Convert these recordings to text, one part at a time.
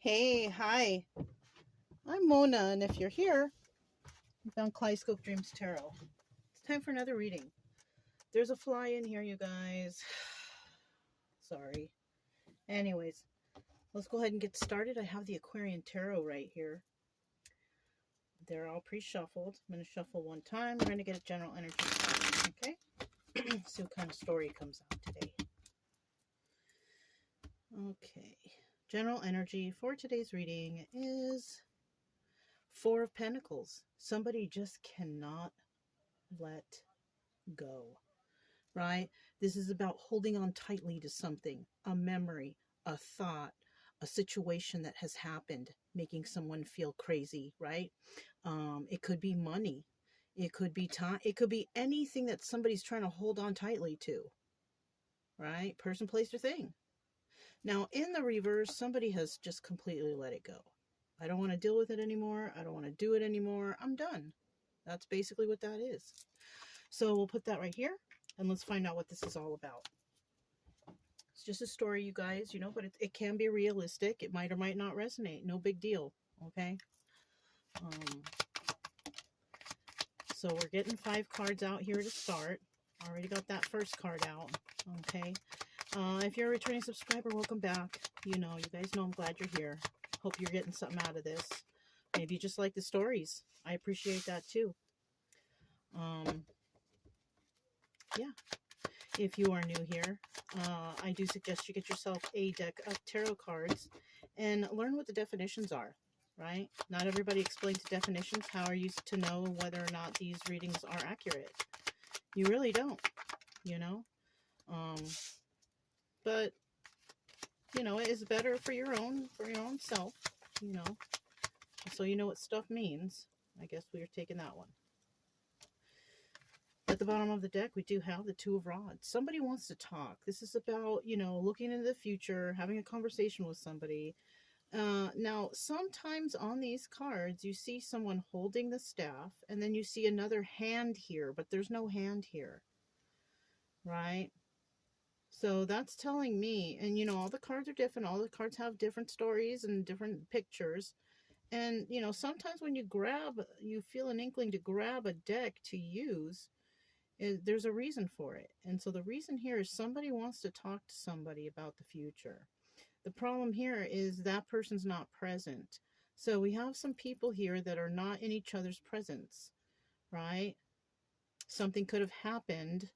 Hey, hi. I'm Mona, and if you're here, you found Kaleidoscope Dreams Tarot. It's time for another reading. There's a fly in here, you guys. Sorry. Anyways, let's go ahead and get started. I have the Aquarian Tarot right here. They're all pre-shuffled. I'm going to shuffle one time. We're going to get a general energy. Okay? See what kind of story comes out today. Okay. General energy for today's reading is Four of Pentacles. Somebody just cannot let go, right? This is about holding on tightly to something, a memory, a thought, a situation that has happened, making someone feel crazy, right? It could be money. It could be time. It could be anything that somebody's trying to hold on tightly to, right? Person, place, or thing. Now, in the reverse, somebody has just completely let it go. I don't want to deal with it anymore. I don't want to do it anymore. I'm done. That's basically what that is. So we'll put that right here, and let's find out what this is all about. It's just a story, you guys, but it can be realistic. It might or might not resonate. No big deal, okay? So we're getting 5 cards out here to start. Already got that first card out, okay? If you're a returning subscriber, welcome back. You guys know I'm glad you're here. Hope you're getting something out of this. Maybe you just like the stories. I appreciate that too. Yeah. If you are new here, I do suggest you get yourself a deck of tarot cards and learn what the definitions are, right? Not everybody explains the definitions. How are you to know whether or not these readings are accurate? You really don't, but it is better for your own self, so you know what stuff means. I guess we are taking that one. At the bottom of the deck, we do have the Two of Rods. Somebody wants to talk. This is about, looking into the future, having a conversation with somebody. Now, sometimes on these cards, you see someone holding the staff, and then you see another hand here, but there's no hand here, right? So that's telling me, and all the cards are different. All the cards have different stories and different pictures. And, sometimes when you feel an inkling to grab a deck to use, there's a reason for it. And so the reason here is somebody wants to talk to somebody about the future. The problem here is that person's not present. So we have some people here that are not in each other's presence, right? Something could have happened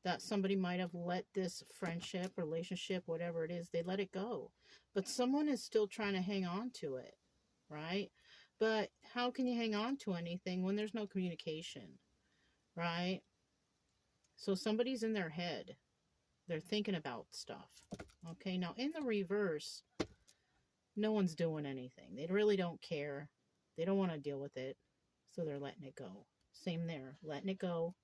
that somebody might have let this friendship, relationship, whatever it is, they let it go. But someone is still trying to hang on to it, right? But how can you hang on to anything when there's no communication, right? So somebody's in their head. They're thinking about stuff. Okay, now in the reverse, no one's doing anything. They really don't care. They don't want to deal with it. So they're letting it go. Same there, letting it go.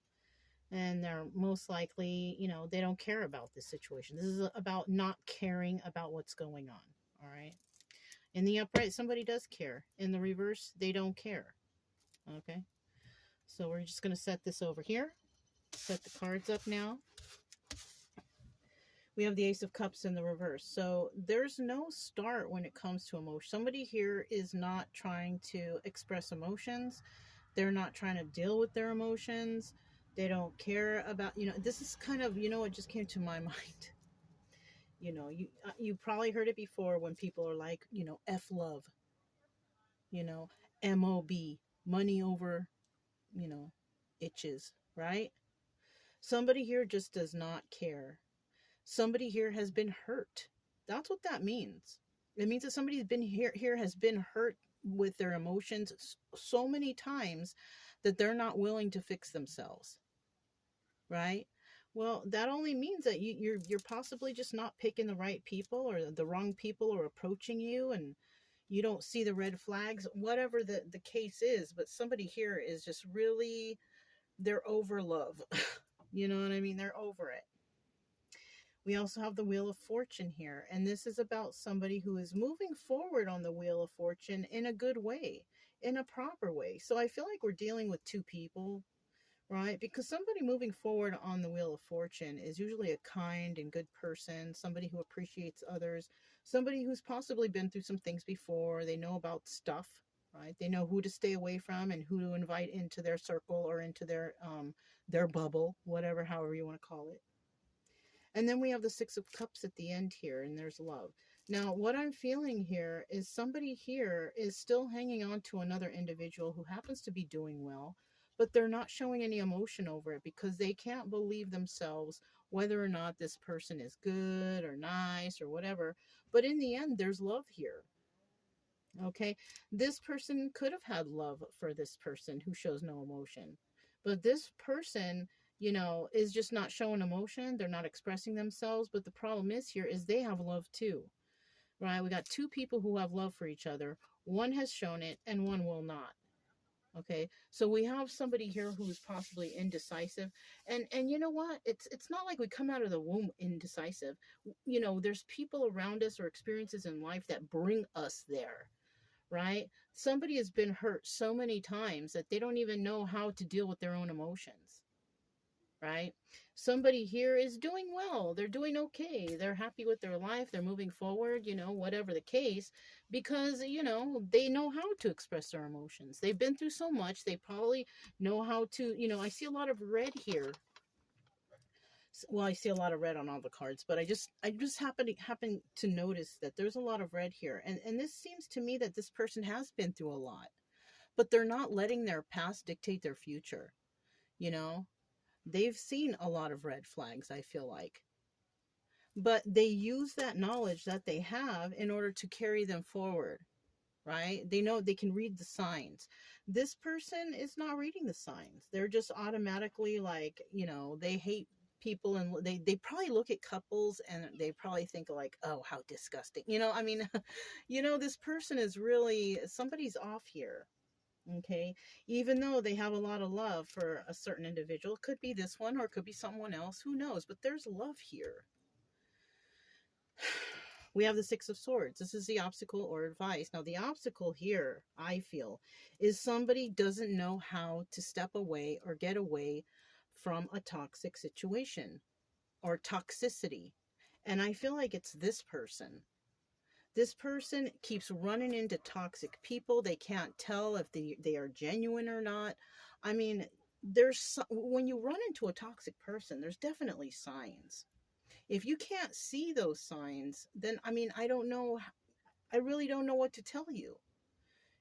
And they're most likely, they don't care about this situation. This is about not caring about what's going on. All right. In the upright, somebody does care. In the reverse, they don't care. Okay. So we're just going to set this over here. Set the cards up now. We have the Ace of Cups in the reverse. So there's no start when it comes to emotion. Somebody here is not trying to express emotions. They're not trying to deal with their emotions. They don't care about, this is kind of, what just came to my mind. You probably heard it before when people are like, F love, MOB, money over, itches, right? Somebody here just does not care. Somebody here has been hurt. That's what that means. It means that somebody's been here has been hurt with their emotions so many times that they're not willing to fix themselves, right? Well, that only means that you're possibly just not picking the right people, or the wrong people are approaching you and you don't see the red flags, whatever the case is. But somebody here is just really, they're over love. You know what I mean? They're over it. We also have the Wheel of Fortune here, and this is about somebody who is moving forward on the Wheel of Fortune in a good way, in a proper way. So I feel like we're dealing with two people, right? Because somebody moving forward on the wheel of fortune is usually a kind and good person, somebody who appreciates others, somebody who's possibly been through some things before. They know about stuff, right? They know who to stay away from and who to invite into their circle or into their bubble, whatever, however you want to call it. And then we have the Six of Cups at the end here, and there's love. Now, what I'm feeling here is somebody here is still hanging on to another individual who happens to be doing well, but they're not showing any emotion over it because they can't believe themselves whether or not this person is good or nice or whatever. But in the end, there's love here. Okay. This person could have had love for this person who shows no emotion. But this person, is just not showing emotion. They're not expressing themselves. But the problem is here is they have love too, right? We got two people who have love for each other. One has shown it and one will not. Okay. So we have somebody here who's possibly indecisive. And you know what? It's not like we come out of the womb indecisive. There's people around us or experiences in life that bring us there, right? Somebody has been hurt so many times that they don't even know how to deal with their own emotions, right? Somebody here is doing well. They're doing okay. They're happy with their life. They're moving forward, whatever the case, because, they know how to express their emotions. They've been through so much. They probably know how to, I see a lot of red here. Well, I see a lot of red on all the cards, but I just happen to notice that there's a lot of red here, and this seems to me that this person has been through a lot, but they're not letting their past dictate their future. You know, they've seen a lot of red flags, I feel like, but they use that knowledge that they have in order to carry them forward. Right? They know they can read the signs. This person is not reading the signs. They're just automatically like, they hate people, and they probably look at couples and they probably think like, oh, how disgusting. I mean, this person is really, somebody's off here. Okay. Even though they have a lot of love for a certain individual, it could be this one or it could be someone else, who knows, but there's love here. We have the Six of Swords. This is the obstacle or advice. Now, the obstacle here, I feel, is somebody doesn't know how to step away or get away from a toxic situation or toxicity. And I feel like it's this person. This person keeps running into toxic people. They can't tell if they are genuine or not. I mean, when you run into a toxic person, there's definitely signs. If you can't see those signs, then I mean, I don't know. I really don't know what to tell you.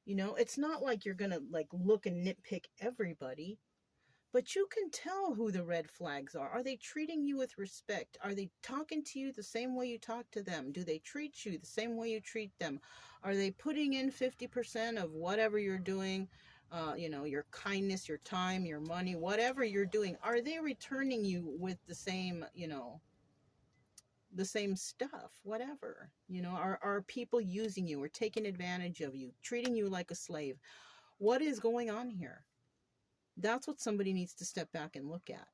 It's not like you're going to like look and nitpick everybody, but you can tell who the red flags are. Are they treating you with respect? Are they talking to you the same way you talk to them? Do they treat you the same way you treat them? Are they putting in 50% of whatever you're doing? Your kindness, your time, your money, whatever you're doing, are they returning you with the same stuff, whatever? Are people using you or taking advantage of you, treating you like a slave? What is going on here? That's what somebody needs to step back and look at,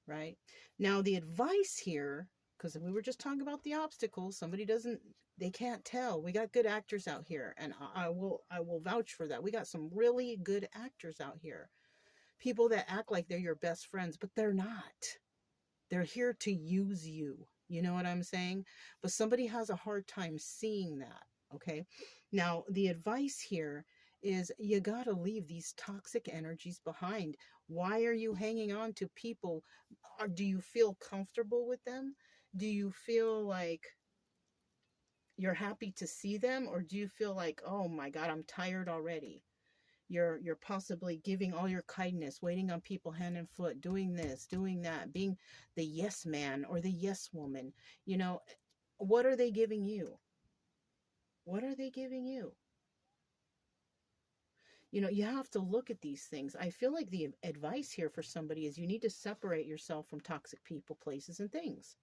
right? Now, the advice here, because we were just talking about the obstacles, they can't tell. We got good actors out here, and I will vouch for that. We got some really good actors out here. People that act like they're your best friends, but they're not. They're here to use you. You know what I'm saying? But somebody has a hard time seeing that. Okay. Now, the advice here is you got to leave these toxic energies behind. Why are you hanging on to people? Do you feel comfortable with them? Do you feel like you're happy to see them? Or do you feel like, oh my God, I'm tired already? You're possibly giving all your kindness, waiting on people hand and foot, doing this, doing that, being the yes man or the yes woman. What are they giving you? What are they giving you? You have to look at these things. I feel like the advice here for somebody is you need to separate yourself from toxic people, places, and things.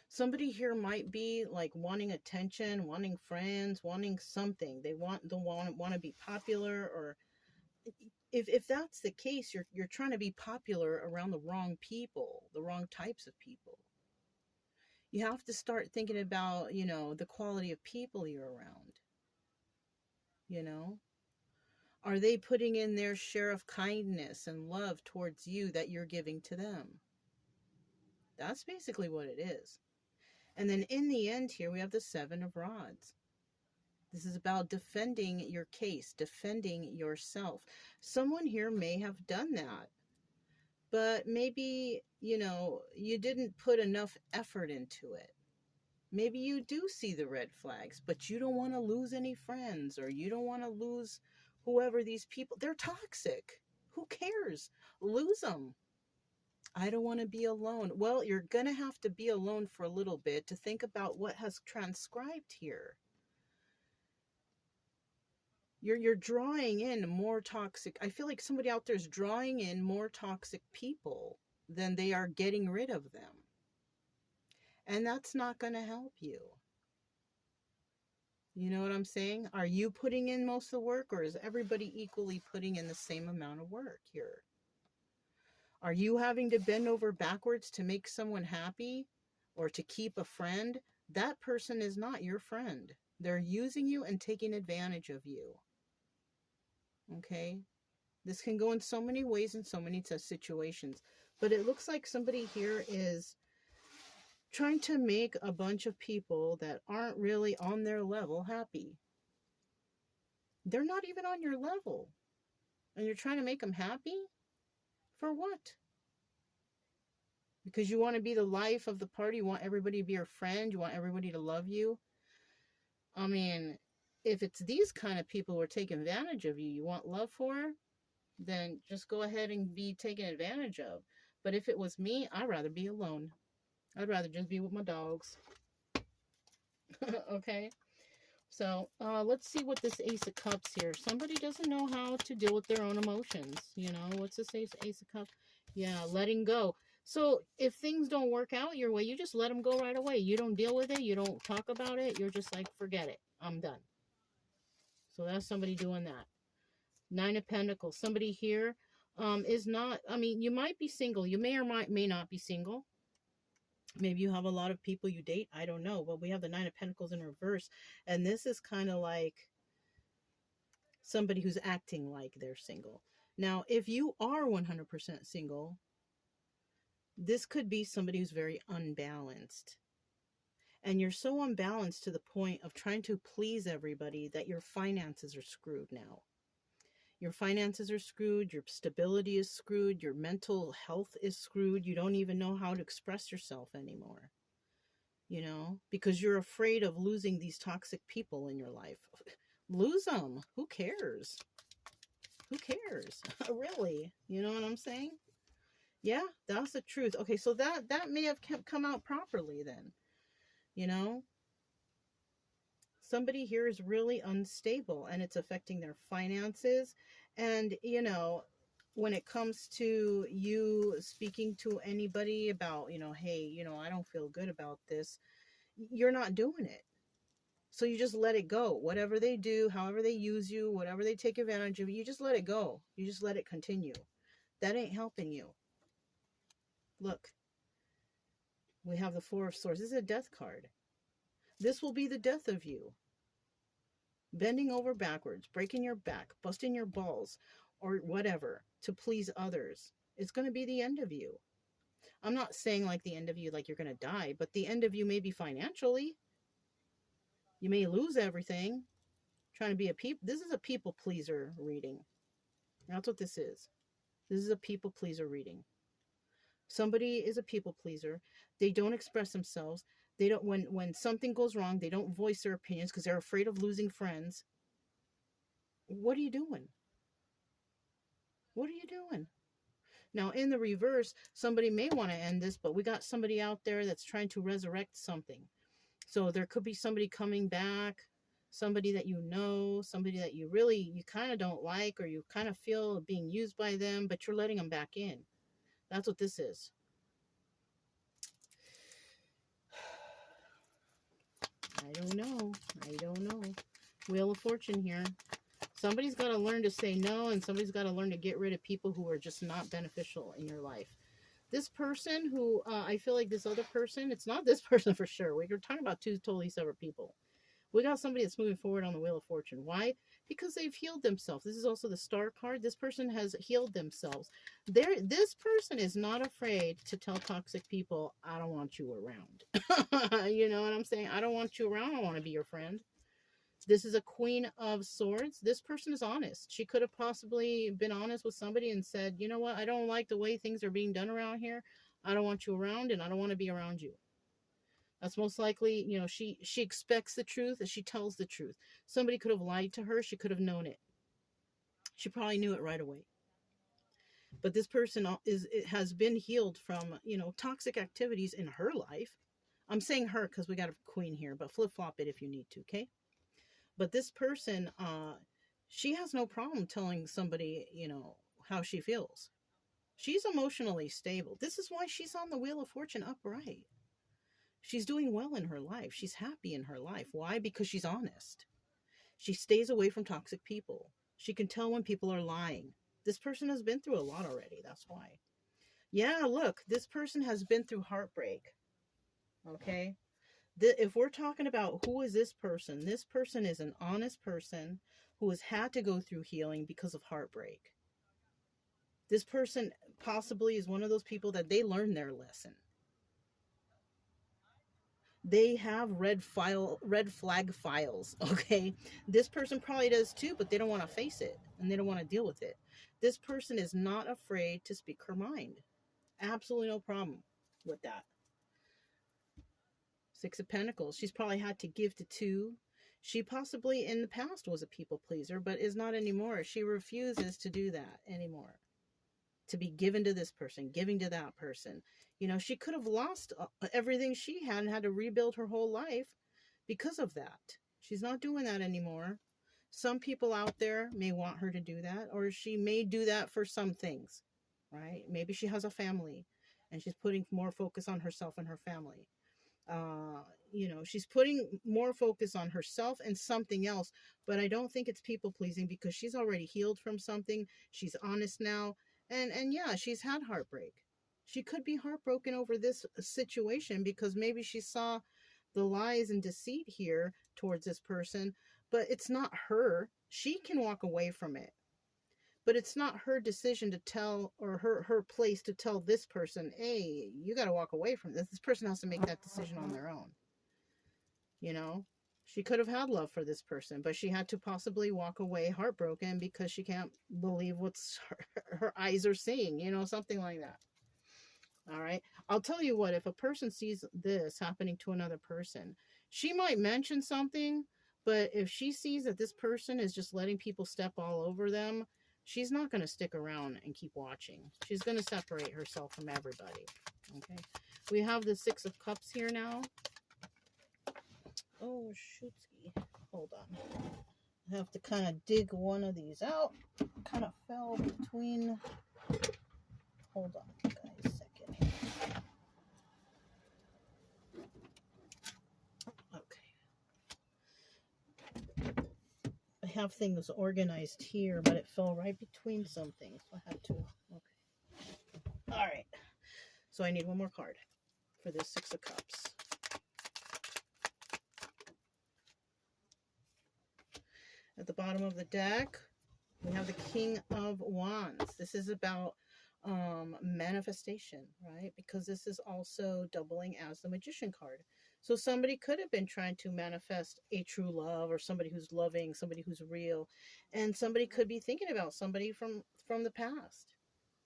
Somebody here might be like wanting attention, wanting friends, wanting something. They want to be popular, or if that's the case, you're trying to be popular around the wrong people, the wrong types of people. You have to start thinking about, the quality of people you're around. You know, Are they putting in their share of kindness and love towards you that you're giving to them? That's basically what it is. And then in the end here, we have the Seven of Rods. This is about defending your case, defending yourself. Someone here may have done that, but maybe, you didn't put enough effort into it. Maybe you do see the red flags, but you don't want to lose any friends, or you don't want to lose whoever these people, they're toxic. Who cares? Lose them. I don't want to be alone. Well, you're going to have to be alone for a little bit to think about what has transcribed here. You're drawing in more toxic. I feel like somebody out there is drawing in more toxic people than they are getting rid of them. And that's not going to help you. You know what I'm saying? Are you putting in most of the work, or is everybody equally putting in the same amount of work here? Are you having to bend over backwards to make someone happy or to keep a friend? That person is not your friend. They're using you and taking advantage of you. Okay? This can go in so many ways in so many situations. But it looks like somebody here is trying to make a bunch of people that aren't really on their level happy. They're not even on your level. And you're trying to make them happy? For what? Because you want to be the life of the party? You want everybody to be your friend? You want everybody to love you? I mean, if it's these kind of people who are taking advantage of you, you want love for, then just go ahead and be taken advantage of. But if it was me, I'd rather be alone. I'd rather just be with my dogs. Okay? So, let's see what this Ace of Cups here. Somebody doesn't know how to deal with their own emotions. What's this Ace of Cups? Yeah, letting go. So, if things don't work out your way, you just let them go right away. You don't deal with it. You don't talk about it. You're just like, forget it. I'm done. So, that's somebody doing that. Nine of Pentacles. Somebody here is not, you might be single. You may or may not be single. Maybe you have a lot of people you date. I don't know. But we have the Nine of Pentacles in reverse. And this is kind of like somebody who's acting like they're single. Now, if you are 100% single, this could be somebody who's very unbalanced. And you're so unbalanced to the point of trying to please everybody that your finances are screwed now. Your finances are screwed, your stability is screwed, your mental health is screwed. You don't even know how to express yourself anymore. Because you're afraid of losing these toxic people in your life. Lose them. Who cares? Who cares? Really? You know what I'm saying? Yeah, that's the truth. Okay, so that may have come out properly then. Somebody here is really unstable and it's affecting their finances. And, when it comes to you speaking to anybody about, hey, I don't feel good about this, you're not doing it. So you just let it go. Whatever they do, however they use you, whatever they take advantage of, you just let it go. You just let it continue. That ain't helping you. Look, we have the Four of Swords. This is a death card. This will be the death of you. Bending over backwards, breaking your back, busting your balls, or whatever, to please others. It's going to be the end of you. I'm not saying like the end of you like you're going to die, but the end of you may be financially. You may lose everything. Trying to be this is a people pleaser reading. That's what this is. This is a people pleaser reading. Somebody is a people pleaser. They don't express themselves. They don't, when something goes wrong, they don't voice their opinions because they're afraid of losing friends. What are you doing? What are you doing? Now, in the reverse, somebody may want to end this, but we got somebody out there that's trying to resurrect something. So there could be somebody coming back, somebody that somebody that you kind of don't like, or you kind of feel being used by them, but you're letting them back in. That's what this is. I don't know. Wheel of Fortune here. Somebody's got to learn to say no, and somebody's got to learn to get rid of people who are just not beneficial in your life. This person who, I feel like this other person, it's not this person for sure. We're talking about two totally separate people. We got somebody that's moving forward on the Wheel of Fortune. Why? because they've healed themselves. This is also the Star card. This person has healed themselves. This person is not afraid to tell toxic people, I don't want you around. You know what I'm saying? I don't want you around. I want to be your friend. This is a Queen of Swords. This person is honest. She could have possibly been honest with somebody and said, you know what? I don't like the way things are being done around here. I don't want you around, and I don't want to be around you. That's most likely, you know, she expects the truth and she tells the truth. Somebody could have lied to her. She could have known it. She probably knew it right away. But this person has been healed from, you know, toxic activities in her life. I'm saying her because we got a queen here, but flip-flop it if you need to, okay? But this person, she has no problem telling somebody, you know, how she feels. She's emotionally stable. This is why she's on the Wheel of Fortune upright. She's doing well in her life. She's happy in her life. Why? Because she's honest. She stays away from toxic people. She can tell when people are lying. This person has been through a lot already. That's why. Yeah, look, this person has been through heartbreak. Okay? If we're talking about who is this person is an honest person who has had to go through healing because of heartbreak. This person possibly is one of those people that they learned their lesson. They have red flag files, okay? This person probably does too, but they don't want to face it and they don't want to deal with it. This person is not afraid to speak her mind. Absolutely no problem with that. Six of Pentacles. She's probably had to give to two. She possibly in the past was a people pleaser, but is not anymore. She refuses to do that anymore. To be given to this person, giving to that person. You know, she could have lost everything she had and had to rebuild her whole life because of that. She's not doing that anymore. Some people out there may want her to do that, or she may do that for some things, right? Maybe she has a family and she's putting more focus on herself and her family. You know, she's putting more focus on herself and something else, but I don't think it's people pleasing because she's already healed from something. She's honest now. And yeah, she's had heartbreak. She could be heartbroken over this situation because maybe she saw the lies and deceit here towards this person, but it's not her. She can walk away from it. But it's not her decision to tell, or her place to tell this person, hey, you got to walk away from this. This person has to make that decision on their own. You know, she could have had love for this person, but she had to possibly walk away heartbroken because she can't believe what's her eyes are seeing, you know, something like that. All right. I'll tell you what, if a person sees this happening to another person, she might mention something, but if she sees that this person is just letting people step all over them, she's not going to stick around and keep watching. She's going to separate herself from everybody. Okay. We have the Six of Cups here now. Oh, shootski. Hold on. I have to kind of dig one of these out. Kind of fell between. Hold on, guys, a second here. Okay. I have things organized here, but it fell right between some things. I had to. Okay. All right. So I need one more card for this Six of Cups. At the bottom of the deck, we have the King of Wands. This is about manifestation, right? Because this is also doubling as the Magician card. So somebody could have been trying to manifest a true love, or somebody who's loving, somebody who's real, and somebody could be thinking about somebody from the past.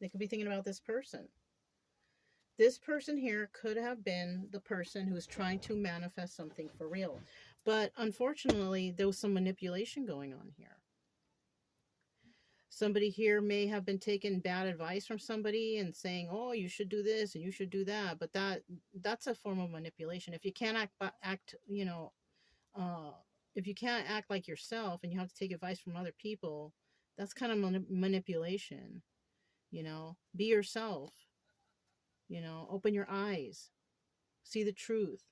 They could be thinking about this person. This person here could have been the person who was trying to manifest something for real. But unfortunately, there was some manipulation going on here. Somebody here may have been taking bad advice from somebody and saying, oh, you should do this and you should do that. But that's a form of manipulation. If you can't act, you know, if you can't act like yourself and you have to take advice from other people, that's kind of manipulation. You know, be yourself. You know, open your eyes, see the truth,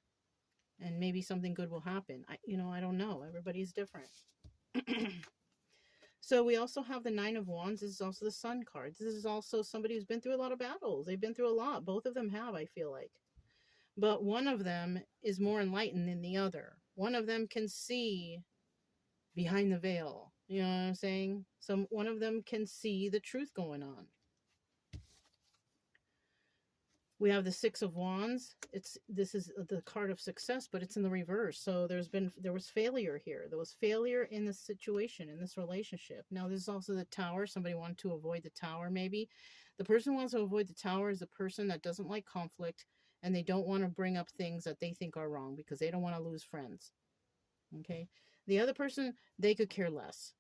and maybe something good will happen. I don't know. Everybody's different. So we also have the Nine of Wands. This is also the Sun card. This is also somebody who's been through a lot of battles. They've been through a lot. Both of them have, I feel like. But one of them is more enlightened than the other. One of them can see behind the veil. You know what I'm saying? One of them can see the truth going on. We have the Six of Wands. This is the card of success, but it's in the reverse. So there was failure here. There was failure in this situation, in this relationship. Now this is also the Tower. Somebody wanted to avoid the Tower, maybe. The person who wants to avoid the Tower is the person that doesn't like conflict, and they don't want to bring up things that they think are wrong because they don't want to lose friends. Okay? The other person, they could care less.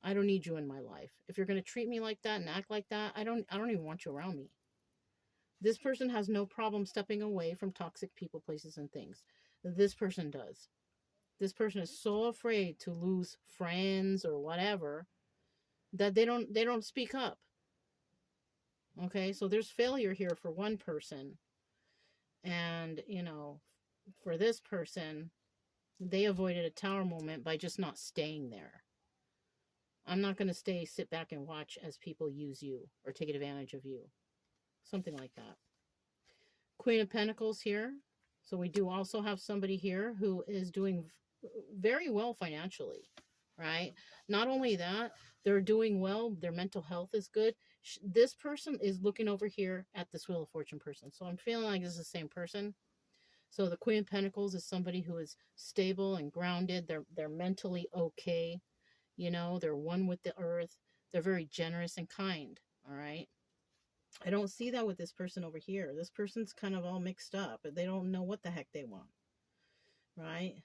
I don't need you in my life. If you're going to treat me like that and act like that, I don't even want you around me. This person has no problem stepping away from toxic people, places, and things. This person does. This person is so afraid to lose friends or whatever that they don't speak up. Okay, so there's failure here for one person. And, for this person, they avoided a Tower moment by just not staying there. I'm not going to sit back and watch as people use you or take advantage of you. Something like that. Queen of Pentacles here. So we do also have somebody here who is doing very well financially, right? Not only that, they're doing well. Their mental health is good. This person is looking over here at this Wheel of Fortune person. So I'm feeling like this is the same person. So the Queen of Pentacles is somebody who is stable and grounded. They're mentally okay. They're one with the earth. They're very generous and kind. All right. I don't see that with this person over here. This person's kind of all mixed up. They don't know what the heck they want. Right?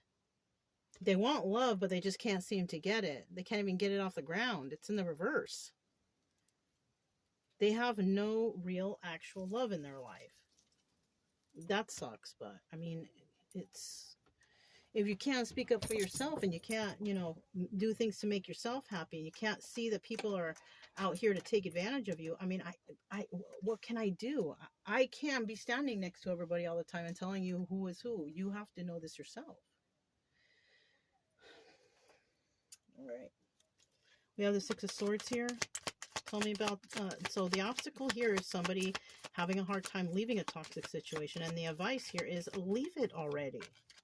They want love, but they just can't seem to get it. They can't even get it off the ground. It's in the reverse. They have no real actual love in their life. That sucks, but I mean, if you can't speak up for yourself and you can't, do things to make yourself happy, you can't see that people are out here to take advantage of you. I mean, what can I do? I can't be standing next to everybody all the time and telling you who is who. You have to know this yourself. All right. We have the Six of Swords here. Tell me about, so the obstacle here is somebody having a hard time leaving a toxic situation. And the advice here is leave it already.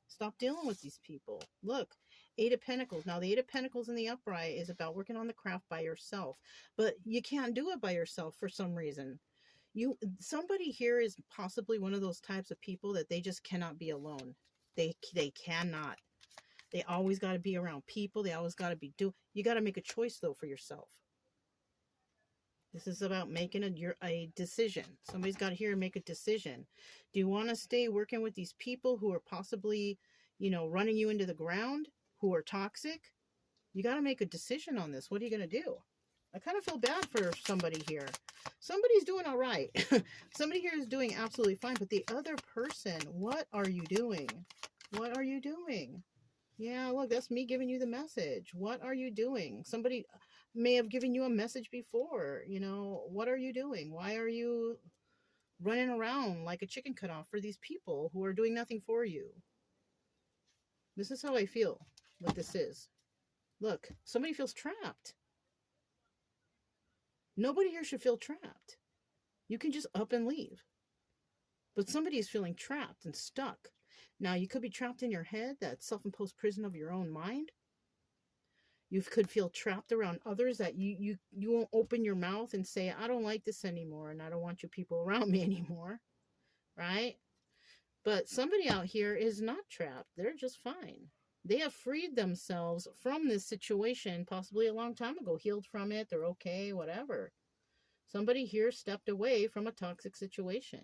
Stop dealing with these people. Look, Eight of Pentacles. Now, the Eight of Pentacles in the upright is about working on the craft by yourself. But you can't do it by yourself for some reason. Somebody here is possibly one of those types of people that they just cannot be alone. They cannot. They always got to be around people. They always got to be you got to make a choice, though, for yourself. This is about making a decision. Somebody's got to hear and make a decision. Do you want to stay working with these people who are possibly, running you into the ground, who are toxic? You got to make a decision on this. What are you going to do? I kind of feel bad for somebody here. Somebody's doing all right. Somebody here is doing absolutely fine. But the other person, what are you doing? What are you doing? Yeah, look, that's me giving you the message. What are you doing? Somebody may have given you a message before. What are you doing? Why are you running around like a chicken cutoff for these people who are doing nothing for you? This is how I feel what this is. Look, somebody feels trapped. Nobody here should feel trapped. You can just up and leave. But somebody is feeling trapped and stuck. Now, you could be trapped in your head, that self-imposed prison of your own mind. You could feel trapped around others, that you won't open your mouth and say, I don't like this anymore, and I don't want you people around me anymore. Right? But somebody out here is not trapped. They're just fine. They have freed themselves from this situation possibly a long time ago, healed from it. They're okay, whatever. Somebody here stepped away from a toxic situation.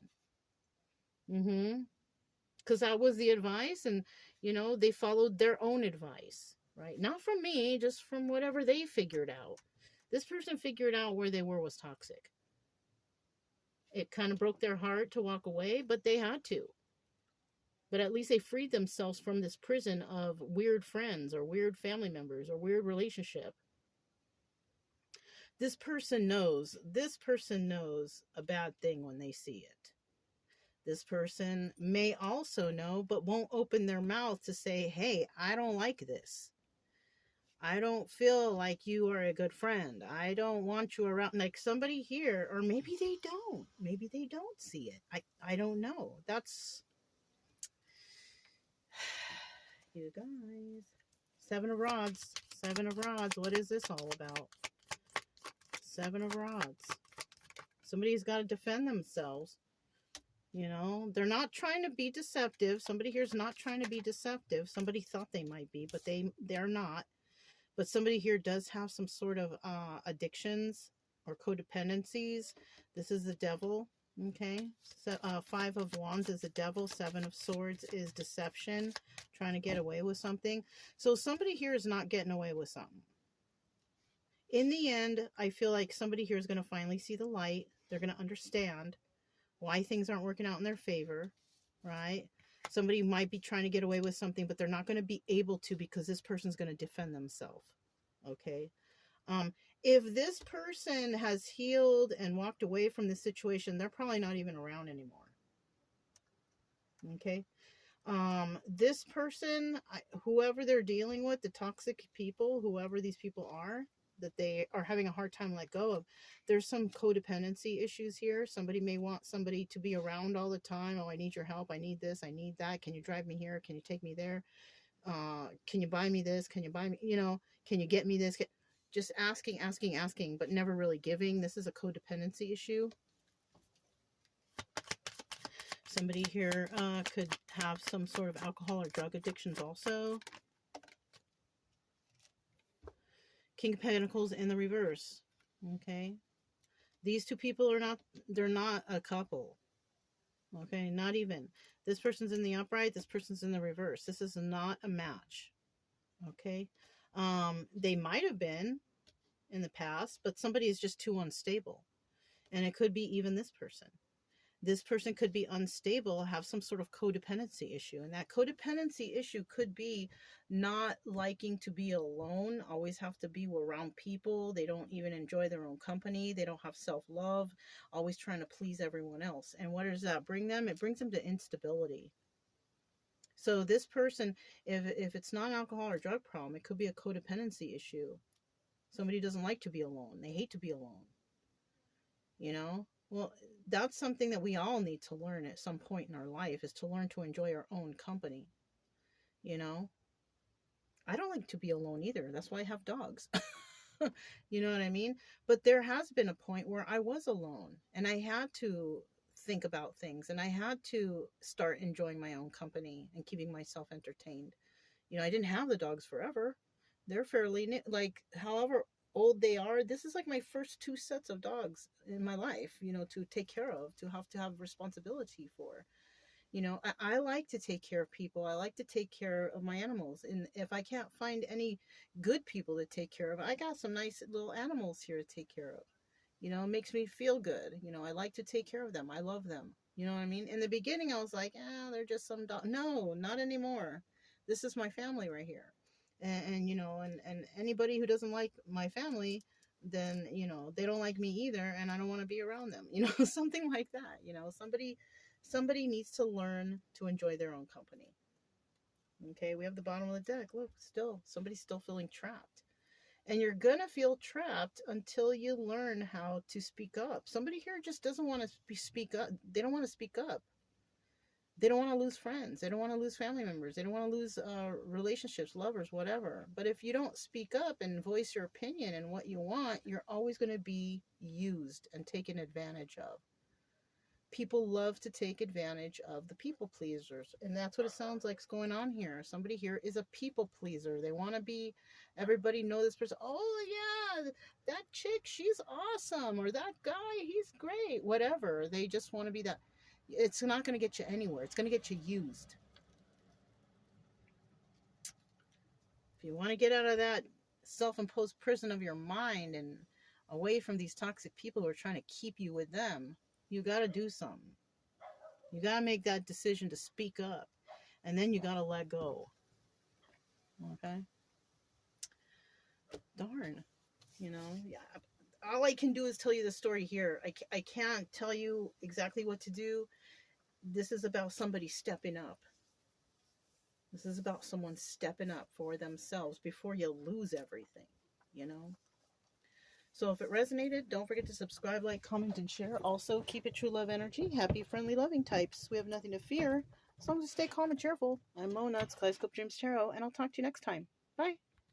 Because that was the advice, and, they followed their own advice, right? Not from me, just from whatever they figured out. This person figured out where they were was toxic. It kind of broke their heart to walk away, but they had to. But at least they freed themselves from this prison of weird friends or weird family members or weird relationship. This person knows a bad thing when they see it. This person may also know, but won't open their mouth to say, hey, I don't like this. I don't feel like you are a good friend. I don't want you around. Like somebody here, or maybe they don't. Maybe they don't see it. I don't know. That's... You guys. Seven of Rods. Seven of Rods. What is this all about? Seven of Rods. Somebody's got to defend themselves. You know, they're not trying to be deceptive. Somebody here's not trying to be deceptive. Somebody thought they might be, but they're not. But somebody here does have some sort of addictions or codependencies. This is the devil. Okay. So, Five of Wands is the devil. Seven of Swords is deception. Trying to get away with something. So somebody here is not getting away with something. In the end, I feel like somebody here is going to finally see the light. They're going to understand why things aren't working out in their favor, right? Somebody might be trying to get away with something, but they're not going to be able to because this person's going to defend themselves, okay? If this person has healed and walked away from the situation, they're probably not even around anymore, okay? This person, whoever they're dealing with, the toxic people, whoever these people are, that they are having a hard time let go of, there's some codependency issues here. Somebody may want somebody to be around all the time. Oh, I need your help. I need this. I need that. Can you drive me here? Can you take me there? Can you buy me this? Can you buy me, you know, can you get me this? Just asking, but never really giving. This is a codependency issue. Somebody here could have some sort of alcohol or drug addictions also. King of Pentacles in the reverse. Okay. These two people are not, they're not a couple. Okay. Not even. This person's in the upright. This person's in the reverse. This is not a match. Okay. They might have been in the past, but somebody is just too unstable. And it could be even this person. This person could be unstable, have some sort of codependency issue. And that codependency issue could be not liking to be alone, always have to be around people. They don't even enjoy their own company. They don't have self-love, always trying to please everyone else. And what does that bring them? It brings them to instability. So this person, if it's not an alcohol or drug problem, it could be a codependency issue. Somebody doesn't like to be alone. They hate to be alone. You know? Well, that's something that we all need to learn at some point in our life, is to learn to enjoy our own company. You know? I don't like to be alone either. That's why I have dogs. You know what I mean? But there has been a point where I was alone and I had to think about things and I had to start enjoying my own company and keeping myself entertained. You know, I didn't have the dogs forever. They're fairly, like, however old they are, this is like my first 2 sets of dogs in my life, you know, to take care of, to have responsibility for. You know, I like to take care of people. I like to take care of my animals. And if I can't find any good people to take care of, I got some nice little animals here to take care of. You know, it makes me feel good. You know, I like to take care of them. I love them. You know what I mean? In the beginning, I was like, they're just some dog. No, not anymore. This is my family right here. And you know, and anybody who doesn't like my family, then, you know, they don't like me either, and I don't want to be around them, you know, something like that. You know, somebody needs to learn to enjoy their own company. Okay, we have the bottom of the deck. Look, somebody's still feeling trapped. And you're gonna feel trapped until you learn how to speak up. Somebody here just doesn't want to speak up. They don't want to speak up. They don't want to lose friends. They don't want to lose family members. They don't want to lose relationships, lovers, whatever. But if you don't speak up and voice your opinion and what you want, you're always going to be used and taken advantage of. People love to take advantage of the people pleasers. And that's what it sounds like is going on here. Somebody here is a people pleaser. They want to be, everybody know this person. Oh, yeah, that chick, she's awesome. Or that guy, he's great. Whatever. They just want to be that. It's not going to get you anywhere. It's going to get you used. If you want to get out of that self-imposed prison of your mind and away from these toxic people who are trying to keep you with them, you got to do something. You got to make that decision to speak up. And then you got to let go. Okay? Darn. You know, yeah. All I can do is tell you the story here. I can't tell you exactly what to do. This is about somebody stepping up. This is about someone stepping up for themselves before you lose everything, you know? So if it resonated, don't forget to subscribe, like, comment, and share. Also, keep it true love energy. Happy, friendly, loving types. We have nothing to fear as long as you stay calm and cheerful. I'm Mona, it's Kaleidoscope Dreams Tarot, and I'll talk to you next time. Bye.